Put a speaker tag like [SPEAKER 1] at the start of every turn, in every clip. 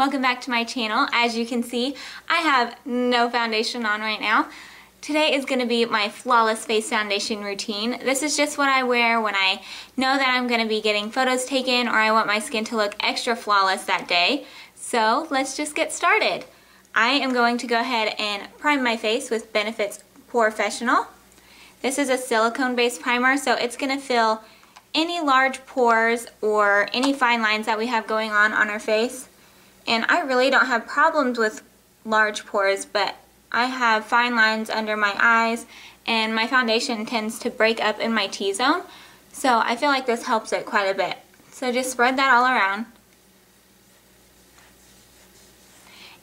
[SPEAKER 1] Welcome back to my channel. As you can see, I have no foundation on right now. Today is going to be my flawless face foundation routine. This is just what I wear when I know that I'm going to be getting photos taken or I want my skin to look extra flawless that day. So let's just get started. I am going to go ahead and prime my face with Benefit's Porefessional. This is a silicone based primer, so it's going to fill any large pores or any fine lines that we have going on our face. And I really don't have problems with large pores, but I have fine lines under my eyes and my foundation tends to break up in my T-zone. So I feel like this helps it quite a bit. So just spread that all around.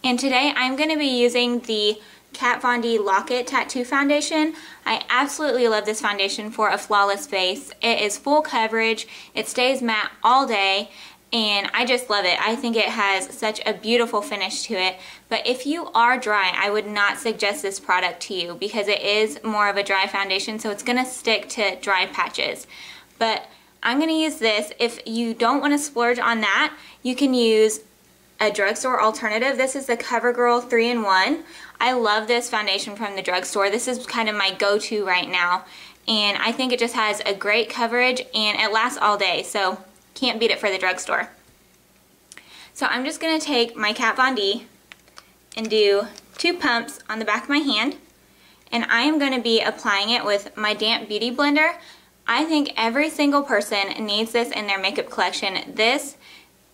[SPEAKER 1] And today I'm going to be using the KatVonD Lock-It Tattoo Foundation. I absolutely love this foundation for a flawless face. It is full coverage, it stays matte all day, and I just love it. I think it has such a beautiful finish to it. But if you are dry, I would not suggest this product to you because it is more of a dry foundation, so it's going to stick to dry patches. But I'm going to use this. If you don't want to splurge on that, you can use a drugstore alternative. This is the CoverGirl 3-in-1. I love this foundation from the drugstore. This is kind of my go-to right now. And I think it just has a great coverage and it lasts all day. So can't beat it for the drugstore. So I'm just going to take my KatVonD and do 2 pumps on the back of my hand, and I am going to be applying it with my damp beauty blender. I think every single person needs this in their makeup collection. This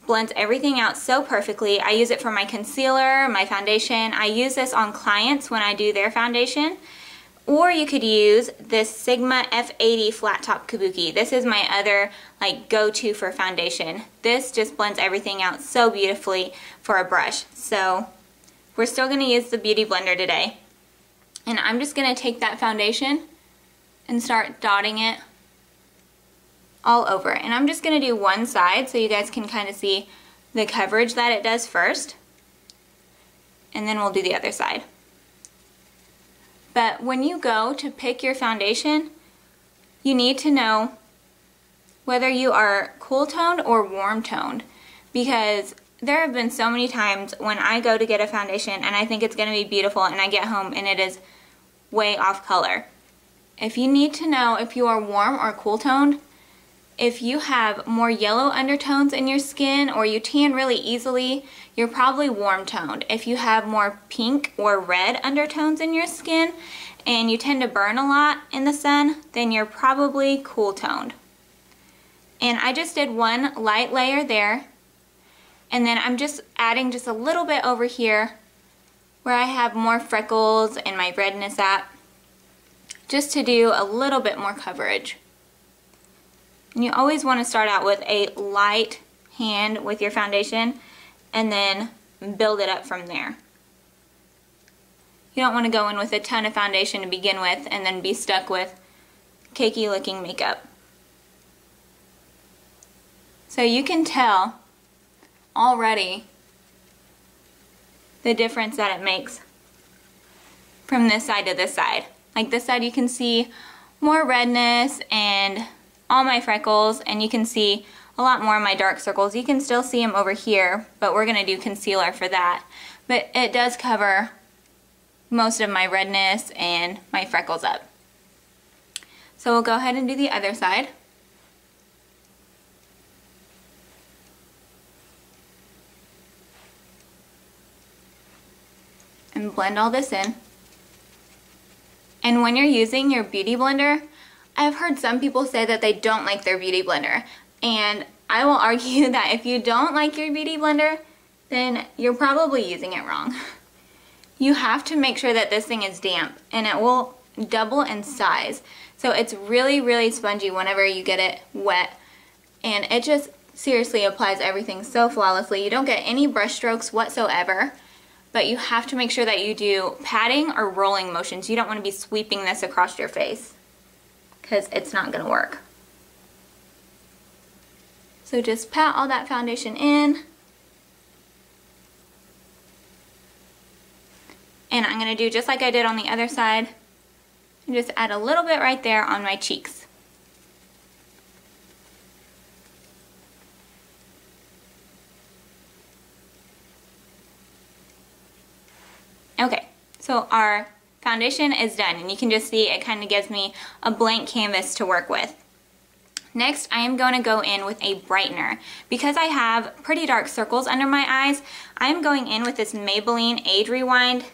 [SPEAKER 1] blends everything out so perfectly. I use it for my concealer, my foundation. I use this on clients when I do their foundation. Or you could use this Sigma F80 Flat Top Kabuki. This is my other go-to for foundation. This just blends everything out so beautifully for a brush. So we're still going to use the Beauty Blender today. And I'm just going to take that foundation and start dotting it all over. And I'm just going to do one side so you guys can kind of see the coverage that it does first. And then we'll do the other side. But when you go to pick your foundation, you need to know whether you are cool toned or warm toned, because there have been so many times when I go to get a foundation and I think it's going to be beautiful and I get home and it is way off color. If you need to know if you are warm or cool toned, if you have more yellow undertones in your skin or you tan really easily, you're probably warm toned. If you have more pink or red undertones in your skin and you tend to burn a lot in the sun, then you're probably cool toned. And I just did one light layer there, and then I'm just adding just a little bit over here where I have more freckles and my redness at, just to do a little bit more coverage. And you always want to start out with a light hand with your foundation and then build it up from there. You don't want to go in with a ton of foundation to begin with and then be stuck with cakey looking makeup. So you can tell already the difference that it makes from this side to this side. Like this side you can see more redness and all my freckles, and you can see a lot more of my dark circles. You can still see them over here, but we're going to do concealer for that. But it does cover most of my redness and my freckles up. So we'll go ahead and do the other side. And blend all this in. And when you're using your beauty blender, I've heard some people say that they don't like their beauty blender, and I will argue that if you don't like your beauty blender, then you're probably using it wrong. You have to make sure that this thing is damp, and it will double in size. So it's really, really spongy whenever you get it wet, and it just seriously applies everything so flawlessly. You don't get any brush strokes whatsoever, but you have to make sure that you do patting or rolling motions. You don't want to be sweeping this across your face, because it's not going to work. So just pat all that foundation in. And I'm going to do just like I did on the other side, and just add a little bit right there on my cheeks. Okay, so our foundation is done, and you can just see it kind of gives me a blank canvas to work with. Next, I am going to go in with a brightener. Because I have pretty dark circles under my eyes, I am going in with this Maybelline Age Rewind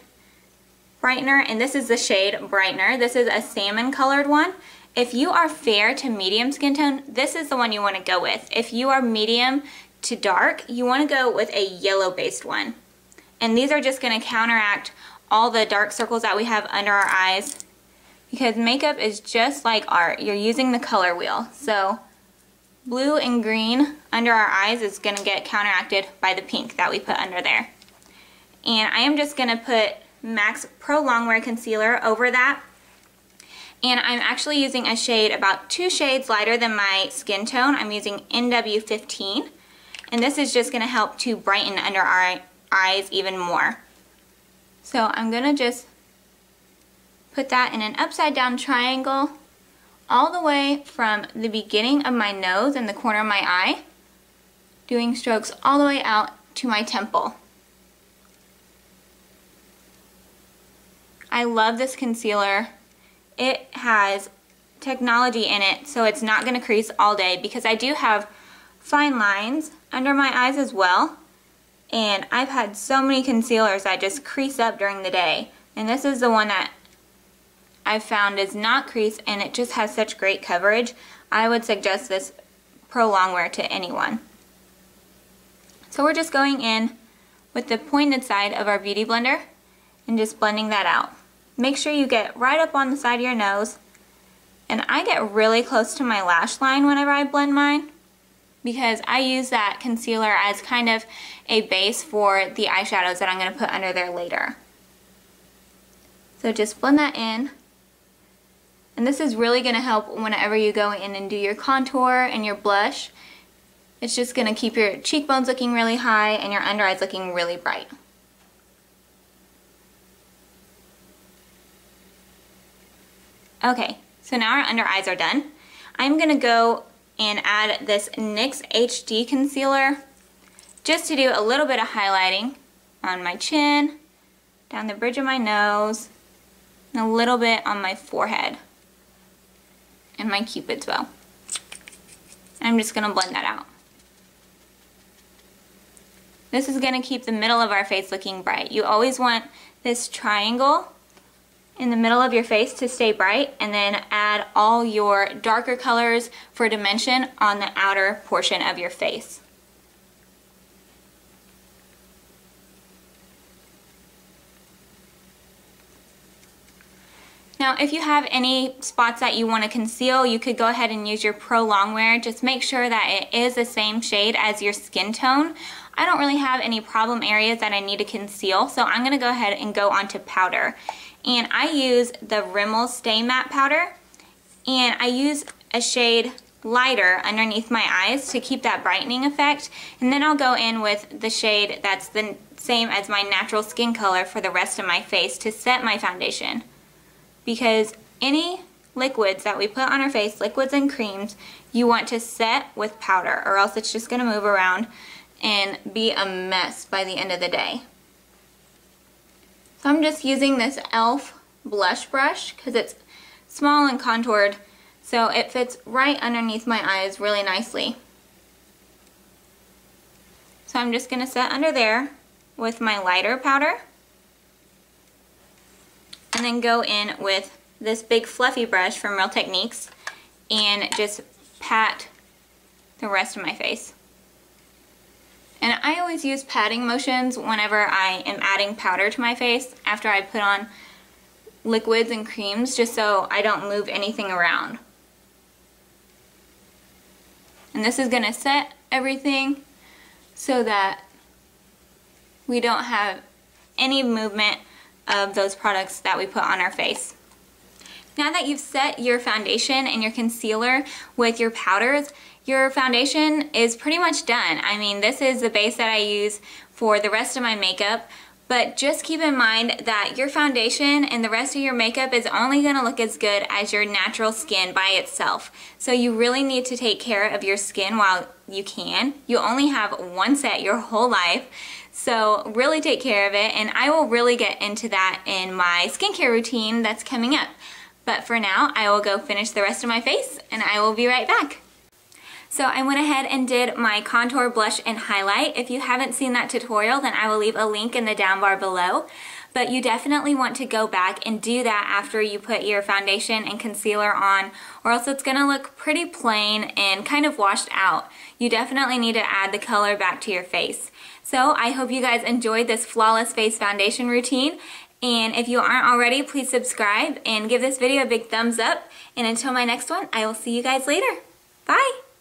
[SPEAKER 1] brightener, and this is the shade Brightener. This is a salmon colored one. If you are fair to medium skin tone, this is the one you want to go with. If you are medium to dark, you want to go with a yellow based one. And these are just going to counteract all the dark circles that we have under our eyes, because makeup is just like art. You're using the color wheel. So blue and green under our eyes is going to get counteracted by the pink that we put under there. And I am just going to put MAC's Pro Longwear Concealer over that. And I'm actually using a shade about 2 shades lighter than my skin tone. I'm using NW15. And this is just going to help to brighten under our eyes even more. So I'm going to just put that in an upside down triangle all the way from the beginning of my nose and the corner of my eye, doing strokes all the way out to my temple. I love this concealer. It has technology in it, so it's not going to crease all day, because I do have fine lines under my eyes as well. And I've had so many concealers that just crease up during the day. And this is the one that I've found does not crease, and it just has such great coverage. I would suggest this Pro Longwear to anyone. So we're just going in with the pointed side of our Beauty Blender and just blending that out. Make sure you get right up on the side of your nose. And I get really close to my lash line whenever I blend mine, because I use that concealer as kind of a base for the eyeshadows that I'm going to put under there later. So just blend that in. And this is really going to help whenever you go in and do your contour and your blush. It's just going to keep your cheekbones looking really high and your under eyes looking really bright. Okay, so now our under eyes are done. I'm going to go and add this NYX HD concealer just to do a little bit of highlighting on my chin, down the bridge of my nose, and a little bit on my forehead and my cupid's bow. I'm just going to blend that out. This is going to keep the middle of our face looking bright. You always want this triangle in the middle of your face to stay bright, and then add all your darker colors for dimension on the outer portion of your face. Now, if you have any spots that you want to conceal, you could go ahead and use your Pro Longwear. Just make sure that it is the same shade as your skin tone. I don't really have any problem areas that I need to conceal, so I'm going to go ahead and go on to powder. And I use the Rimmel Stay matte powder, and I use a shade lighter underneath my eyes to keep that brightening effect, and then I'll go in with the shade that's the same as my natural skin color for the rest of my face to set my foundation. Because any liquids that we put on our face, liquids and creams, you want to set with powder, or else it's just going to move around and be a mess by the end of the day. So I'm just using this e.l.f. blush brush because it's small and contoured, so it fits right underneath my eyes really nicely. So I'm just going to set under there with my lighter powder, and then go in with this big fluffy brush from Real Techniques and just pat the rest of my face. And I always use patting motions whenever I am adding powder to my face after I put on liquids and creams, just so I don't move anything around. And this is going to set everything so that we don't have any movement of those products that we put on our face. Now that you've set your foundation and your concealer with your powders, your foundation is pretty much done. I mean, this is the base that I use for the rest of my makeup, but just keep in mind that your foundation and the rest of your makeup is only going to look as good as your natural skin by itself. So you really need to take care of your skin while you can. You only have one set your whole life, So really take care of it, and I will really get into that in my skincare routine that's coming up. But for now, I will go finish the rest of my face and I will be right back. So I went ahead and did my contour, blush, and highlight. If you haven't seen that tutorial, then I will leave a link in the down bar below. But you definitely want to go back and do that after you put your foundation and concealer on, or else it's going to look pretty plain and kind of washed out. You definitely need to add the color back to your face. So I hope you guys enjoyed this flawless face foundation routine. And if you aren't already, please subscribe and give this video a big thumbs up. And until my next one, I will see you guys later. Bye!